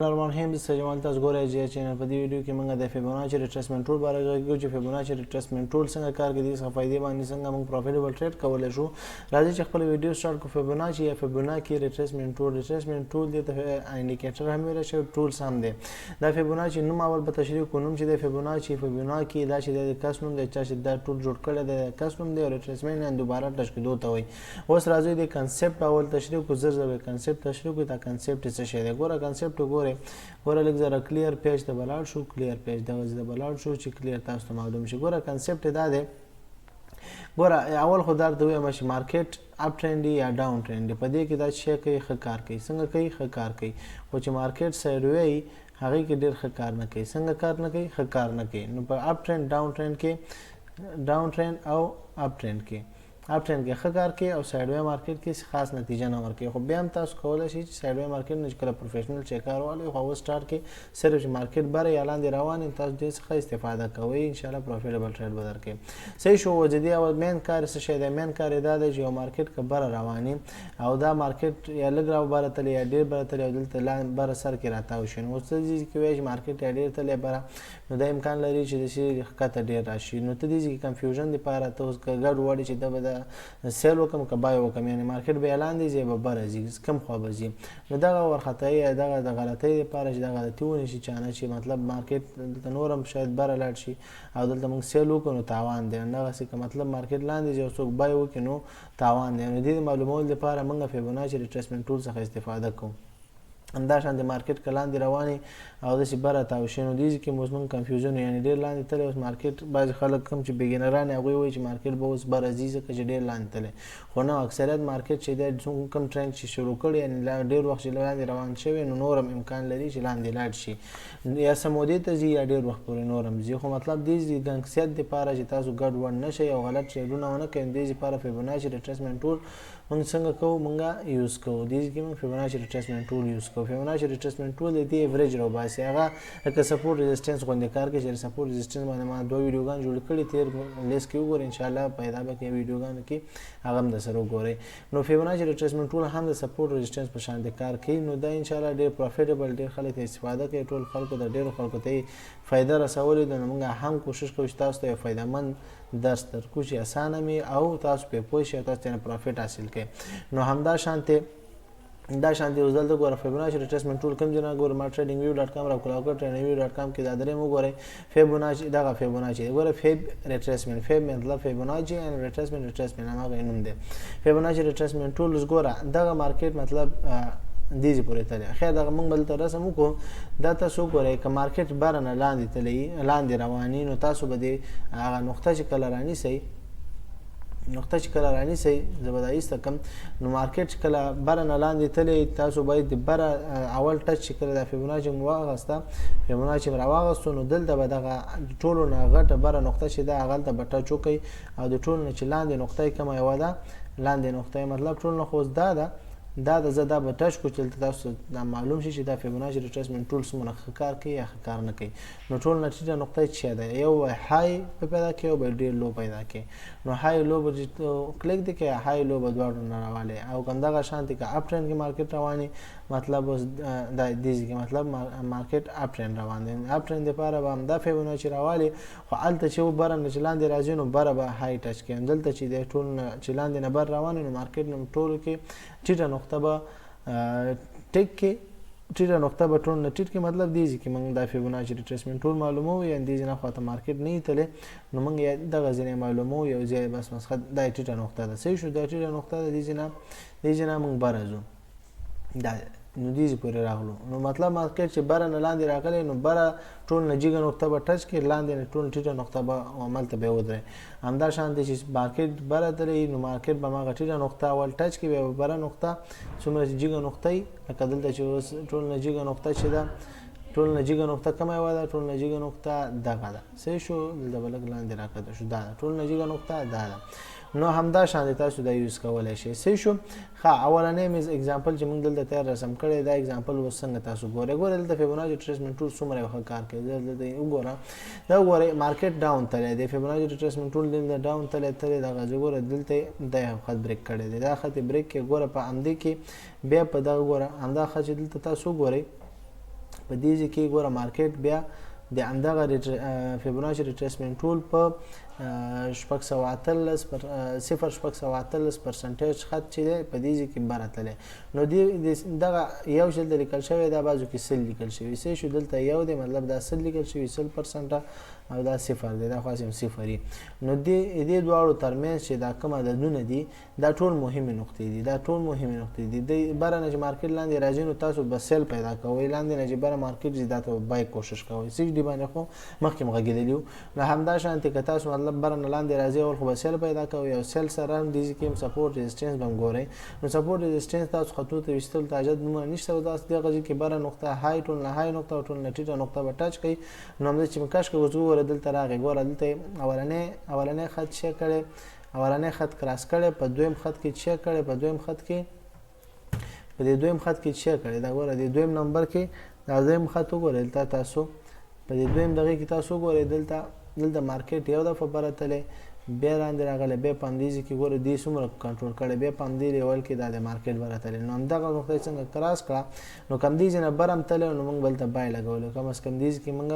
الرحمن سجمال تاسو ګورئ چې چینل په دې ویډیو کې موږ د فیبوناچي ریټریسمنټ ټول باره غږیږو چې فیبوناچي ریټریسمنټ ټول څنګه کار کوي، څنګه فائدې باندې څنګه موږ پروفیټیبل ټریډ کولی شو. راځئ چې خپل ویډیو سٹارټ کړو. فیبوناچي یا فیبوناکي ریټریسمنټ ټول دی ته انډیکیټر هم ویل شي، ټولز هم دی. دا فیبوناچي نوم اول په تشریح کو نوم چې د فیبوناکي دا چې د کس نوم دی چې دا ټول جوړ کړی د کس نوم دی، او ریټریسمنټ نه دوباره ټچ کېدو ته وایي. اوس راځئ د کنسپټ اول تشریح کو. زر کنسپټ تشریح کو. دا کنسپټ څه شی دی؟ ګوره کنسپټ وګورئ. لږ زره کلیر پیج ته بلاړ شو. کلیر پیج دغه ځای ته بلاړ شو چې کلیر تاسو ته معلوم شي. ګوره کنسپټ دا دی. ګوره اول خو درته وایم چې مارکیټ اپ ټرینډ یا ډاون ټرینډ په دې کې دا شی کوي ښه کار کوي. څنګه کوي؟ ښه کار کوي. خو چې مارکیټ سایډ وی هغې کې ډېر ښه کار نه کوي. څنګه کار نه کوي؟ ښه کار نه کوي. نو په اپ ټرینډ ډاون ټرینډ کې او اپ ټرینډ کې اپ ټرینډ کې ښه کار کوي او سایډ وی مارکیټ کې خاص نتیجه نه ورکوي. خو بیا هم تاسو کولی شئ چې سایډ وی مارکیټ نه چې کله پروفیشنل چیکر والی خو هغه سټارټ کې صرف چې مارکیټ بره یا لاندې روان وي تاسو دې څخه استفاده کوئ، انشاءالله پروفیټیبل ټریډ به درکوي. صحیح شو. وجدي او مین کار څه شی دی؟ مین کار دا دی چې یو مارکیټ که بره رواني او دا مارکیټ یا لږ را بره تللی یا ډېر بره تللی او دلته بره سر کې راتاو شي، نو څه دي چې وایي چې مارکیټ یا ډېر تللی بره، نو دا امکان لري چې داسې ښکته ډېر راشي. نو ته دې کې کنفیوژن دپاره ته اوس که ګډ وړي چې دا به د سیل وکم که بای وکم، یعنې مارکیټ به یې لاندې ځي به بره ځي، کم خوا به ځي. نو دغه ورخطایي یا دغه د غلطۍ دپاره چې دا غلطي ونشي چانه چې مطلب مارکیټ دلته نور هم شاید بره لاړ شي او دلته موږ سیل وکړو نو تاوان دی. همدغسې که مطلب مارکیټ لاندې ځي او څوک بای وکړي نو تاوان دی. نو دې د معلومولو دپاره موږ فیبوناچي ریټریسمنټ ټول څخه استفاده کوو. همداشان د مارکیټ که لاندې روانې او داسې بره تاو شي نو دې کې موږ کانفیوژن یعنې ډېر لاندې تللی. اوس مارکیټ بعضې خلک کوم چې بګینران هغوی وایي چې مارکیټ به اوس بره ځي ځکه چې ډېر لاندې تللی، خو نه، اکثریت مارکیټ چې دی کوم ټرینډ چې شروع کړی یعنې ډېر وخت چې لاندې روان شوی نو نور هم امکان لري چې لاندې لاړ شي، یا څه مودې ته ځي یا ډېر وخت پورې نور هم ځي. خو مطلب دې ګنګسیت دپاره چې تاسو ګډ وډ نه شئ او غلط ټریډونه ونه کوئ، دې دپاره فیبوناچي ریټریسمنټ ټول موږ څنګه کوو؟ موږ یوز کوو. دې کې موږ فیبوناچي ریټریسمنټ ټول یوز کوو. فیبوناچي ریټریسمنټ ټول د دې ایوریج راوباسي. هغه لکه سپورټ ریزسټنس غوندې کار کوي چې سپورټ ریزسټنس باندې ما 2 ویډیوګان جوړ کړي، تېر لیست کې وګورئ انشاءالله پیدا به کړي ویډیوګانو کې، هغه هم درسره وګورئ. نو فیبوناچي ریټریسمنټ ټول هم د سپورټ ریزسټنس په شان د کار کوي. نو دا انشاءالله ډېر پروفیټیبل، ډېر خلک یې استفاده کوي، ټول خلکو ته ډېرو خلکو ته یې فایده رسولې ده. نو موږ هم کوشش کوو چې تاسو ته یو فایدهمند درس درکړو چې اسانه مې او تاسو پرې پوه شئ او تاسو ترې پروفیټ حاصل کړئ. نو همدا شانتې اوس دلته ګوره فیبوناچي ریټریسمنټ ټول کوم ځای نه ګوره ما ټریډینګ ویو ډاټ کام راکولاوکر ټریډینګ ویو ډاټ کام کې دا درې وګورئ. فیبوناچي دغه فیبوناچي ګوره فیب ریټریسمنټ، فیب مطلب فیبوناچي او ریټریسمنټ هماغه نوم دی. فیبوناچي ریټریسمنټ ټول اوس ګوره دغه مارکیټ مطلب دیزې پورې تللی. خیر دغه موږ به دلته رسم وکړو. دا تاسو وګورئ که مارکیټ بره نه لاندې رواني نو تاسو به د هغه نقطه چې کله رانیسئ زه به دا ایسته کړم. نو مارکیټ چې کله بره نه لاندې تللی تاسو باید د بره اول ټچ چې کله د فیبوناچي مو واغسته فیبوناچي مو راواغستو نو دلته به دغه ټولو نه غټه بره نقطه چې ده هغلته به ټچ وکئ او د ټولو نه چې لاندې نقطه یې کومه یوه ده، لاندې نقطه یې مطلب ټول نه خو اوس دا ده زه دا به ټچ کړو چې دلته تاسو دا معلوم شي چې دا فیبوناچي ریټریسمنټ ټول څومره ښه کار کوي یا ښه کار نه کوي. نو ټول نه ټیټه نقطه یې څه ده؟ یو های به پیدا کوي او بل ډېر لو پیدا کوي. نو های لو به کلیک دی کوي، های لو به دواړو نه راوالی او همدغه شانتې که اپ ټرینډ کې مارکیټ رواني مطلب اوس دا دیزې کې مطلب مارکیټ اپ ټرینډ روان دی. اپ ټرینډ دپاره به همدا فیبوناچي راوالي، خو هلته چې و بره نه چې لاندې راځي نو بره به های ټچ کوي. دلته چې دی ټول چې لاندې نه بر روان وي نو مارکیټ نه ټولو کې ټیټه نقطه به ټیک کې ټیټه نقطه به ټول نه ټیټ کې مطلب دیزې کې موږ دا فیبوناچي ریټریسمنټ ټول معلوموو، یعنې دیزې نه خواته مارکیټ نه وي تللی نو موږ دغه ځینې معلوموو یو ځای بس مسخه دا ټیټه نقطه ده. صحیح شو. دا ټیټه نقطه ده، دیزې نه موږ بره ځو دا نو دیزې پورې راغلو. نو مطلب مارکیټ چې بره نه لاندې راغلی نو بره ټول نه جګه نقطه به ټچ کړي، لاندې نه ټول ټیټه نقطه به هملته به ودرې. همدا شانتې چې مارکیټ بره تللی نو مارکیټ به هماغه ټیټه نقطه اول ټچ کړي، بیا به بره نقطه څومره چې جګه نقطه وي لکه دلته چې اوس ټول نه جګه نقطه چې ده ټول نه جګه نقطه کومه یوه ده؟ ټول نه جګه نقطه دغه ده. صحیح شو. دلته به لږ لاندې راکښته شو، دا ده ټول نه جګه نقطه دا ده. نو همدا شانتې تاسو دا یوز کولی شئ. صحیح شو. ښه اولنی مې اګزامپل چې موږ دلته تیار رسم کړی دا اګزامپل اوس څنګه تاسو ګورئ. دلته فیبوناچي ریټریسمنټ ټول څومره یو ښه کار کوي. دلته وګوره دا وګورئ مارکیټ ډاون تللی دی، فیبوناچي ریټریسمنټ ټول دلته ډاون تللی دغه ځای ګوره دلته دا یو خط بریک کړی دی، دا خط یې بریک کړی. ګوره په همدې کې بیا په دغه ګوره همدا خط چې دلته تاسو وګورئ په دې ځای کې ګوره مارکیټ بیا د همدغه فیبوناچي ریټریسمنټ ټول په 0.4% خط چې دی په دې ځای کې بره تللی نو دغه یو شل د لیکل شوی دا بعضو کې 100 لیکل شوي څه شو دلته یو دی مطلب دا 100 لیکل شوي 100% او دا صفر دی دا خاص هم صفر نو دې دواړو ترمنځ چې دا کوم عددونه دي دا ټول مهمه نقطې دي د بره نه چې مارکیټ لاندې راځي نو تاسو به سیل پیدا کوئ لاندې نه چې بره مارکیټ زیاده ته بای کوشش کوئ سې دی باندې خو مخکې مغږیدلی نو همدا شانتي که تاسو مطلب بره نه لاندې راځي او خو به سیل پیدا کوئ او سیل سره هم دې کې سپورټ ریزسټنس به ګورئ نو سپورټ ریزسټنس تاسو خطو ته وستل تاجد نو نشته او تاسو دغه کې بره نقطه های ټول نه های نقطه او ټول نه ټیټه نقطه به ټچ کړئ نو موږ چې مکاش کوو دلته راغی ګوره دلته اولنې خط چیک کړی اولنې خط کراس کړی په دویم خط کې چیک کړی په دویم خط کې چیک کړی دا ګوره د دویم نمبر کې دا دویم خط وګورئ دلته تاسو په دې دویم دغه کې تاسو وګورئ دلته مارکیټ یو دفعه بره تللی بیا لاندې راغلی بیا په همدې ځای کې ګوره دې څومره کنټرول کړی بیا په همدې لیول کې دا د مارکیټ بره تللی نو همدغه نقطه یې څنګه کراس کړه نو کم دې ځای نه بره هم تللی نو موږ به هلته بای لګولو کم از کم دې ځای کې موږ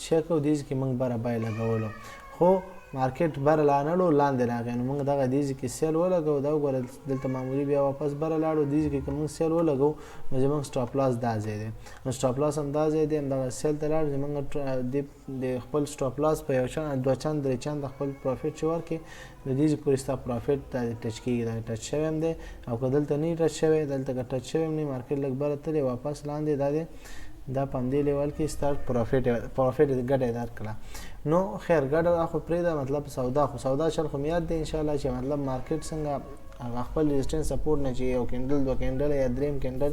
چیک او دې ځای کې موږ بره بای لګولو خو مارکیټ بره لاړو لاندې راغی نو موږ دغه دې ځای کې سیل ولګو دا وګوره دلته معمولي بیا واپس بره لاړو دې ځای کې که موږ سیل ولګو نو زموږ سټاپ لاس دا ځای دی نو سټاپ لاس هم دا ځای دی همدغه سیل ته لاړو زموږ د خپل سټاپ لاس په یو چند دوه چند درې چند د خپل پروفیټ چې ورکړي نو دې ځای پورې ستا پروفیټ دا ټچ کېږي دا ټچ شوی هم دی او که دلته نه ټچ شوی دلته که ټچ شوی هم نه مارکیټ لږ بره تللی واپس لاندې دا په همدې لیول کې ستا پروفیټ ګټه درکړه نو خیر ګډه خو پرېږده مطلب سودا چل خو مې یاد دی انشاءالله چې مطلب مارکیټ څنګه خپل ریزسټنس سپورټ نه چې یو کینډل دوه کینډل یا دریم کینډل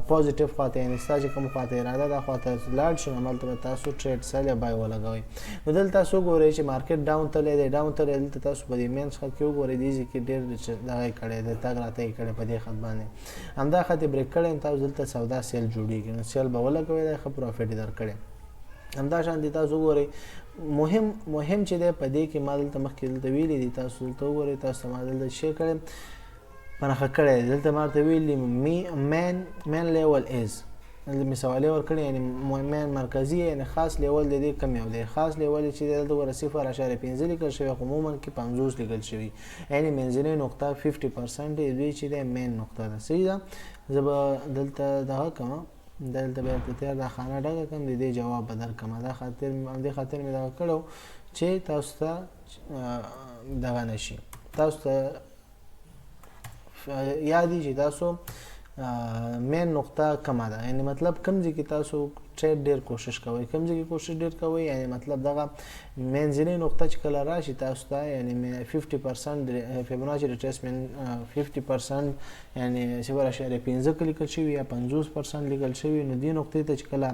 پوزیټیو خواته یعنې ستا چې کوم خواته اراده دا خواته لاړ شي هملته به تاسو ټریډ سیل یا بای ولګوئ نو دلته تاسو وګورئ چې مارکیټ ډاون تللی دی دلته تاسو په دې مینس خط کې وګورئ دې ځای کې ډېر دغه یې کړی دی تګ راته یې کړی په دې خط باندې همدا خط یې بریک کړی تاسو دلته سودا سیل جوړېږي نو سیل به ولګوئ دا ښه پروفیټ یې درکړی همدا شانتي تاسو وګورئ مهم چې دی په دې کې ما دلته مخکې دلته ویلي دي تاسو دلته وګورئ تاسو ما دلته شیر کړی پنخه کړی دی دلته ما ورته ویلي مین لیول از مې سوالې ورکړې یعنې مین مرکزي یعنې خاص لیول د دې کم یو دی خاص لیول چې دی دلته ګوره 0.5 لیکل شوی خو عموما کې 50 لیکل شوي یعنې منځنۍ نقطه 50% دوی چې دی مین نقطه ده صحیح ده زه به دلته دغه کوم دلته بیا تیار دا خانه ډکه کړم د دې جواب به درکړم همدې خاطر مې دغه کړی چې تاسو ته دغه نه شي تاسو ته یاد وي چې تاسو مین نقطه کومه ده یعنې مطلب کوم ځای کې تاسو ټریډ ډېر کوشش کوئ یعنې مطلب دغه منځنۍ نقطه چې کله راشي تاسو ته یعنې 50% فیبوناچي ریټریسمنټ 50% یعنې 0.5 کې لیکل شوي یا 50% لیکل شوي نو دې نقطې ته چې کله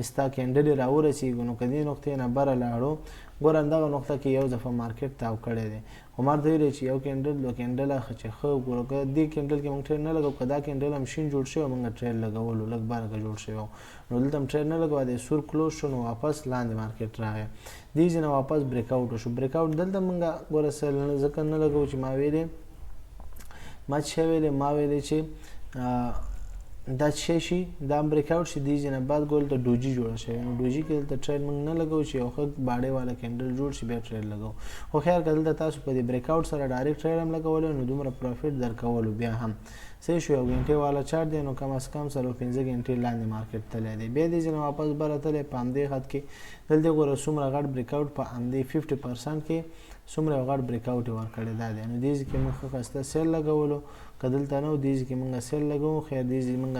ستا کینډل راورسېږي نو که دې نقطې نه بره لاړو ګوره همدغه نقطه کې یو دفعه مارکیټ تاو کړی دی خو ما ورته ویلی چې یو کینډل دوه کینډله چې ښه وګورو که دې کینډل کې موږ ټریډ نه لګو که دا کینډل هم شین جوړ شوی موږ ټریډ لګولو لږ بارکه جوړ شوی نو دلته هم ټریډ نه لګو د سور کلوز شو نو واپس لاندې مارکیټ راغی دې ځای نه واپس بریک آوټ وشو بریک آوټ دلته موږ ګوره سیل ځکه نه لګو چې ما ویلې چې دا څه شي دا بریک آوټ شي دې ځای نه بعد ګول ته ډوجي جوړه شوې نو ډوجي کې دلته ټریډ موږ نه لګو چې یو ښه باډۍ والا کینډل جوړ شي بیا ټریډ لګو خو خیر که دلته تاسو په دې بریک آوټ سره ډایرکټ ټریډ هم لګولو نو دومره پروفیټ درکولو بیا هم صحیح شو یو غنټې والا چارټ دی نو کم از کم 15 غنټې لاندې مارکیټ تللی دی بیا دې ځای نه واپس بره تللی په همدې خط کې دلته ګوره څومره غټ بریک آوټ په همدې 50% کې څومره یو غټ بریک آوټ یې ورکړی دا دی نو دې ځای کې موږ ښه ښایسته سیل لګولو که دلته نه و دې ځای کې موږ سیل لګوو خیر دې ځای موږ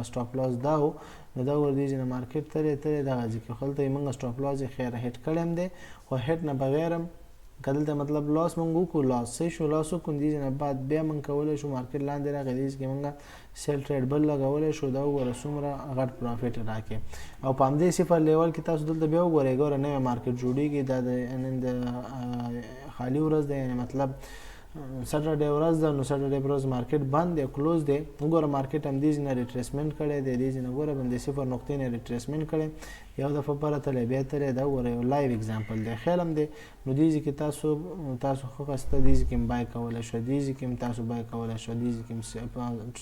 سټاپ لاس دا و نو دا ور دې ځای نه مارکیټ تللی دغه ځای کې خو هلته یې موږ سټاپ لاس یې خیر هیټ کړی هم دی خو هیټ نه بغیر هم که دلته مطلب لاس موږ وکړو لاس صحیح شو لاس وکړو دې ځای نه بعد بیا موږ کولی شو مارکیټ لاندې راغی دې ځای کې موږ سیل ټریډ بل لګولی شو دا وګوره څومره غټ پروفیټ راکړي او په همدې صفر لیول کې تاسو دلته بیا وګورئ ګوره نوی مارکیټ جوړېږي دا د خالي ورځ دی یعنې مطلب سټرډے ورځ ده نو سټرډے پر ورځ مارکیټ بند دی کلوز دی وګوره مارکیټ هم دې نه ریټریسمنټ کړی دی دې نه ګوره باندې 0 نقطې نه ریټریسمنټ کړي یو دفعه پر ته بیا ترې دا وګوره یو لایو اگزامپل دی خیال هم دی نو دې کې تاسو خو کسته دې کې بای کولای شو دې کې تاسو بای کولای شو دې کې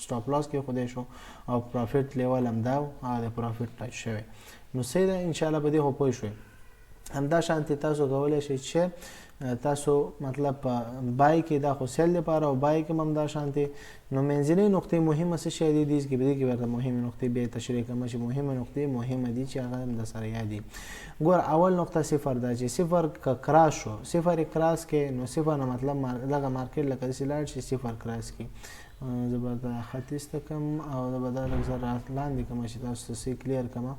سټاپ لاس کې خو دې شو او پروفټ لیول هم دا او د پروفټ ټچ شوی نو سیده ان شاء الله به دې هو پوه شوي همدا شانتي تاسو کولای شئ چې تاسو مطلب بای کې دا خو سیل لپاره او بای کې هم دا شانتي نو منځنۍ نقطې مهمه څه شی دي دې کې به کې ورته مهمه نقطې به تشریح کوم چې مهمه نقطې مهمه دي چې هغه د سره یادي ګور اول نقطه صفر دا چې صفر کراس شو صفر کراس کې نو صفر نه مطلب لږه مارکیټ لکه سیلار چې صفر کراس کې زبردا خطیس تکم او د بدل زرات لاندې کوم چې تاسو سې کلیر کما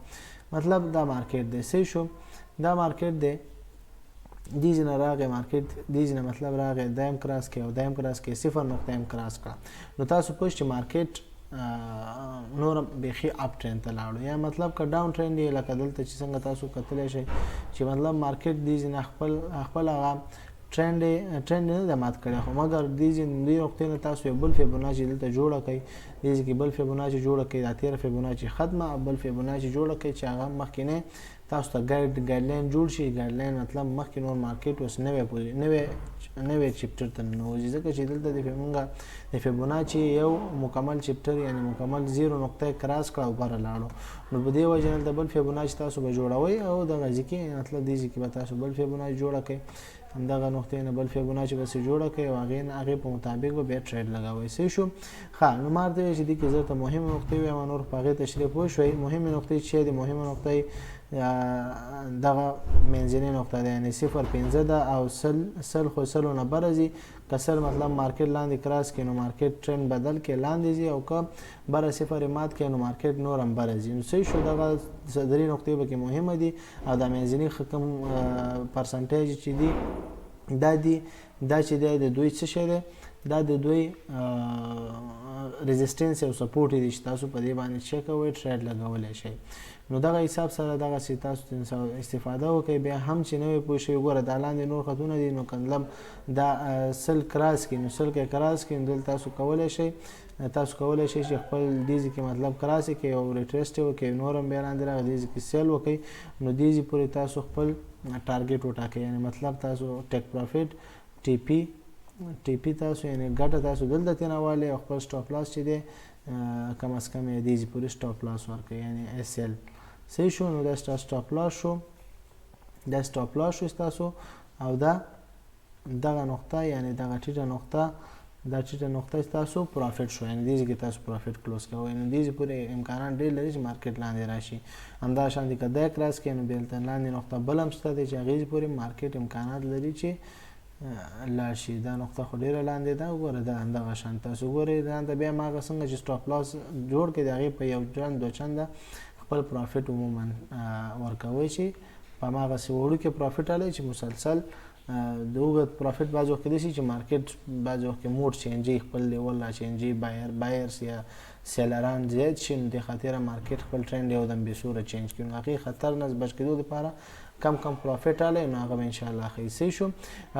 مطلب دا مارکیټ دی سې شو دا مارکیټ دی دیز نه راغی مارکیټ دیز نه مطلب راغی دایم کراس کې او دایم کراس کې 0 نقطه ایم کراس کړه نو تاسو پوه چې مارکیټ نور بيخي اپ ټرند ته لاړو یا مطلب ک ډاون ټرند دی لکه دلته چې څنګه تاسو کتلی شئ چې مطلب مارکیټ دیز نه خپل هغه ټرند نه د مات کړی خو مګر دیز نه نقطې نه تاسو بل فیبوناچي دلته جوړه کړئ دیز کې بل فیبوناچي جوړه کړئ د 13 فیبوناچي ختمه بل فیبوناچي جوړه کړئ چې هغه مخکینه تاسو ته ګایډلاین جوړ شي ګایډلاین مطلب مخکې نور مارکیټ اوس نوې چپټر ته نوځي ځکه چې دلته د فیبوناچي یو مکمل چپټر یعنی مکمل 0 نقطه کراس کړه او بر لاړو نو په دې وجه نه د بل فیبوناچي تاسو به جوړوي او د غږی کې مطلب دې چې به تاسو بل فیبوناچي جوړه کړئ همدغه نقطې نه بل فیبوناچي به جوړه کړئ او هغه په مطابق به ټریډ لګوي سې شو ښه نو مارته چې دې کې زه ته مهمه نقطې وایم نور په هغه تشریح وشوي مهمه نقطې چې د مهمه نقطې دغه منځنۍ نقطه ده یعنی 0.5 ده او سل خو سلو نه برزي کسر مطلب مارکیټ لاندې کراس کې نو مارکیټ ټرند بدل کې لاندې زی او که بر 0 مات کې نو مارکیټ نور هم برزي نو صحیح شو دغه درې نقطې به کې مهمه دي او د منځنۍ حکم پرسنټیج چې دي دا چې د دوی څه شي ده دا د دوی ریزिस्टेंस او سپورټ دي چې تاسو په دې باندې چک او ټریډ لګولای شئ نو دغه حساب سره دغه چې تاسو استفاده وکړئ بیا هم چې نوې پوه شئ ګوره دا لاندې نور خطونه دي نو کندلم دا سل کراس کې نو سل کې کراس کې دلته تاسو کولای شئ چې خپل دیزي کې مطلب کراس کې او ریټریسټ وکړئ نور هم بیا لاندې راغلی دیزي کې سیل وکړئ نو دیزي پورې تاسو خپل ټارګټ وټاکئ یعنی مطلب تاسو ټیک پروفټ ټي پی تاسو یعنی ګټه تاسو دلته تنواله او خپل سټاپ لاس چې دی کم از کم دیزي پورې سټاپ لاس ورکړئ یعنی اس ال صحیح شو نو دا سټاپ لاس شو تاسو او دغه نقطه یعنی دغه ټیټه نقطه تاسو پروفټ شو یعنی دیږي کې تاسو پروفټ کلوز کوئ یعنی دیږي پورې امکانات ډېر لري چې مارکیټ لاندې راشي همدا شان دي کده کراس کې نو بیلته لاندې نقطه بلم شته چې هغه پورې مارکیټ امکانات لري چې لاشي دا نقطه خو ډیره لاندې ده وګوره دا همدغه شان تاسو ګورئ دا بیا ماغه څنګه چې سټاپ لاس جوړ کړئ دغه په یو چند دو چند خپل پروفټ عموما ورکوي چې په ماغه سوړو کې پروفټ علي چې مسلسل دوغه پروفټ بازو کې دي چې مارکیټ بازو کې موډ چینجي خپل لیول لا چینجي بایرز یا سیلران زیات شي د خاطر مارکیټ خپل ټرند یو دم به صورت چینج کوي هغه خطر نه بچ کېدو لپاره کم پروفټ علي نو هغه ان شاء الله خیسي شو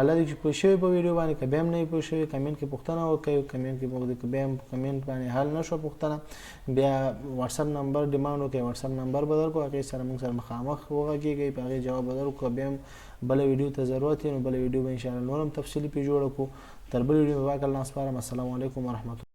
الله دې په شوی په ویډیو باندې کبم نه په شوی کمنټ کې پوښتنه وکړئ کمنټ کې موږ کمنټ باندې حل نشو پوښتنه بیا واتس اپ نمبر ډیماند وکړئ واتس اپ نمبر بدل کو هغه سره موږ سره مخامخ وغږیږئ په هغه جواب بدل کو بیا بل ویډیو ته ضرورت نو بل ویډیو به ان شاء الله نورم تفصیلی په جوړ کو تر بل ویډیو واکل ناس پاره السلام علیکم ورحمت